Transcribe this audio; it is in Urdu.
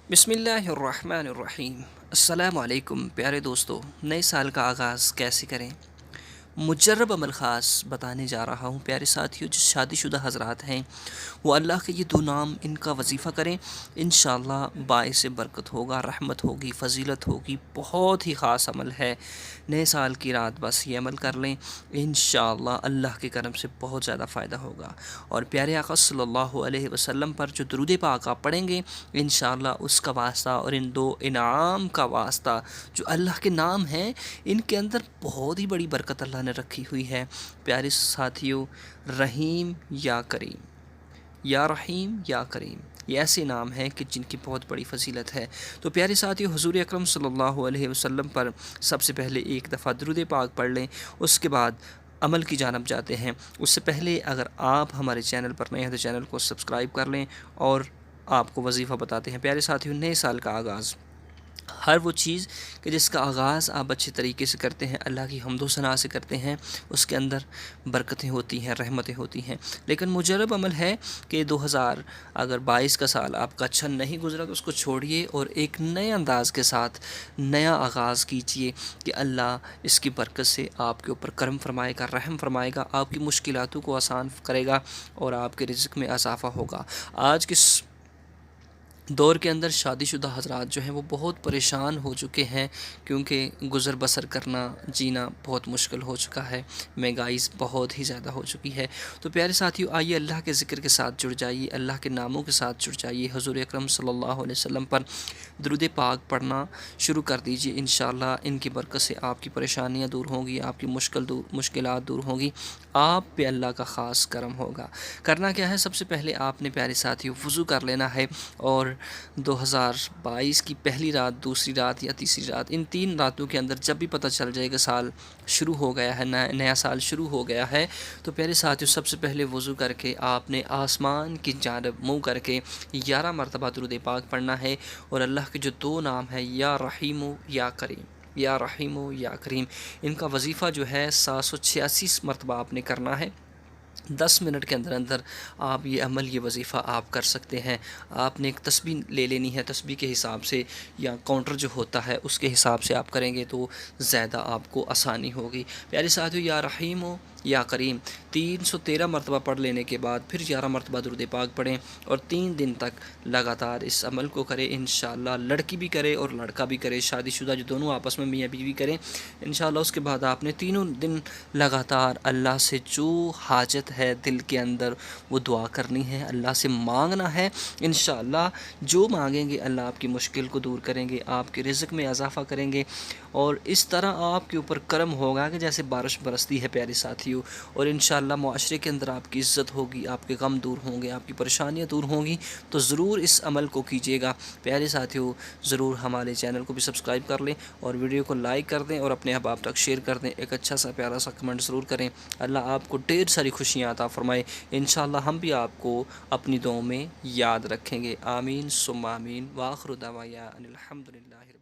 بسم اللہ الرحمن الرحیم۔ السلام علیکم پیارے دوستو، نئے سال کا آغاز کیسے کریں؟ مجرب عمل خاص بتانے جا رہا ہوں پیارے ساتھیوں۔ جو شادی شدہ حضرات ہیں وہ اللہ کے یہ دو نام ان کا وظیفہ کریں، انشاءاللہ باعث برکت ہوگا، رحمت ہوگی، فضیلت ہوگی۔ بہت ہی خاص عمل ہے، نئے سال کی رات بس یہ عمل کر لیں، انشاءاللہ اللہ کے کرم سے بہت زیادہ فائدہ ہوگا۔ اور پیارے آقا صلی اللہ علیہ وسلم پر جو درود پاک آپ پڑھیں گے انشاءاللہ اس کا واسطہ اور ان دو انعام کا واسطہ، جو اللہ کے نام ہیں ان کے اندر بہت ہی بڑی برکت اللہ نے رکھی ہوئی ہے۔ پیارے ساتھیوں، رحیم یا کریم، یا رحیم یا کریم، یہ ایسے نام ہیں کہ جن کی بہت بڑی فضیلت ہے۔ تو پیارے ساتھیوں، حضور اکرم صلی اللہ علیہ وسلم پر سب سے پہلے ایک دفعہ درود پاک پڑھ لیں، اس کے بعد عمل کی جانب جاتے ہیں۔ اس سے پہلے اگر آپ ہمارے چینل پر نئے ہیں تو چینل کو سبسکرائب کر لیں، اور آپ کو وظیفہ بتاتے ہیں۔ پیارے ساتھیوں، نئے سال کا آغاز، ہر وہ چیز کہ جس کا آغاز آپ اچھے طریقے سے کرتے ہیں، اللہ کی حمد و ثنا سے کرتے ہیں، اس کے اندر برکتیں ہوتی ہیں، رحمتیں ہوتی ہیں۔ لیکن مجرب عمل ہے کہ 2022 کا سال آپ کا اچھا نہیں گزرا تو اس کو چھوڑیے اور ایک نئے انداز کے ساتھ نیا آغاز کیجئے کہ اللہ اس کی برکت سے آپ کے اوپر کرم فرمائے گا، رحم فرمائے گا، آپ کی مشکلاتوں کو آسان کرے گا اور آپ کے رزق میں اضافہ ہوگا۔ آج کس دور کے اندر شادی شدہ حضرات جو ہیں وہ بہت پریشان ہو چکے ہیں، کیونکہ گزر بسر کرنا، جینا بہت مشکل ہو چکا ہے، مہنگائی بہت ہی زیادہ ہو چکی ہے۔ تو پیارے ساتھیوں، آئیے اللہ کے ذکر کے ساتھ جڑ جائیے، اللہ کے ناموں کے ساتھ جڑ جائیے، حضور اکرم صلی اللہ علیہ وسلم پر درود پاک پڑھنا شروع کر دیجئے۔ انشاءاللہ ان کی برکت سے آپ کی پریشانیاں دور ہوں گی، آپ کی مشکلات دور ہوں گی، آپ پہ اللہ کا خاص کرم ہوگا۔ کرنا کیا ہے؟ سب سے پہلے آپ نے پیارے ساتھیوں وضو کر لینا ہے، اور 2022 کی پہلی رات، دوسری رات یا تیسری رات، ان 3 راتوں کے اندر جب بھی پتہ چل جائے گا سال شروع ہو گیا ہے، نیا سال شروع ہو گیا ہے، تو پیارے ساتھیوں سب سے پہلے وضو کر کے آپ نے آسمان کی جانب منہ کر کے 11 مرتبہ درود پاک پڑھنا ہے، اور اللہ کے جو دو نام ہیں یا رحیم و یا کریم، یا رحیم و یا کریم، ان کا وظیفہ جو ہے 786 مرتبہ آپ نے کرنا ہے۔ 10 منٹ کے اندر اندر آپ یہ عمل، یہ وظیفہ آپ کر سکتے ہیں۔ آپ نے ایک تسبیح لے لینی ہے، تسبیح کے حساب سے یا کاؤنٹر جو ہوتا ہے اس کے حساب سے آپ کریں گے تو زیادہ آپ کو آسانی ہوگی۔ پیارے ساتھیو، یا رحیم ہو یا کریم 313 مرتبہ پڑھ لینے کے بعد پھر 11 مرتبہ درود پاک پڑھیں، اور 3 دن تک لگاتار اس عمل کو کریں انشاءاللہ۔ لڑکی بھی کرے اور لڑکا بھی کرے، شادی شدہ جو دونوں آپس میں میاں بیوی کریں انشاءاللہ۔ اس کے بعد آپ نے تینوں دن لگاتار اللہ سے جو حاجت ہے دل کے اندر وہ دعا کرنی ہے، اللہ سے مانگنا ہے۔ انشاءاللہ جو مانگیں گے اللہ آپ کی مشکل کو دور کریں گے، آپ کے رزق میں اضافہ کریں گے، اور اس طرح آپ کے اوپر کرم ہوگا کہ جیسے بارش برستی ہے پیارے ساتھیوں۔ اور انشاءاللہ معاشرے کے اندر آپ کی عزت ہوگی، آپ کے غم دور ہوں گے، آپ کی پریشانیاں دور ہوں گی۔ تو ضرور اس عمل کو کیجیے گا پیارے ساتھیوں۔ ضرور ہمارے چینل کو بھی سبسکرائب کر لیں، اور ویڈیو کو لائک کر دیں، اور اپنے احباب تک شیئر کر دیں۔ ایک اچھا سا پیارا سا کمنٹ ضرور کریں۔ اللہ آپ کو ڈھیر ساری خوشیاں عطا فرمائے۔ انشاءاللہ ہم بھی آپ کو اپنی دعاؤں میں یاد رکھیں گے۔ آمین ثم آمین، وآخر دعوانا ان الحمدللہ۔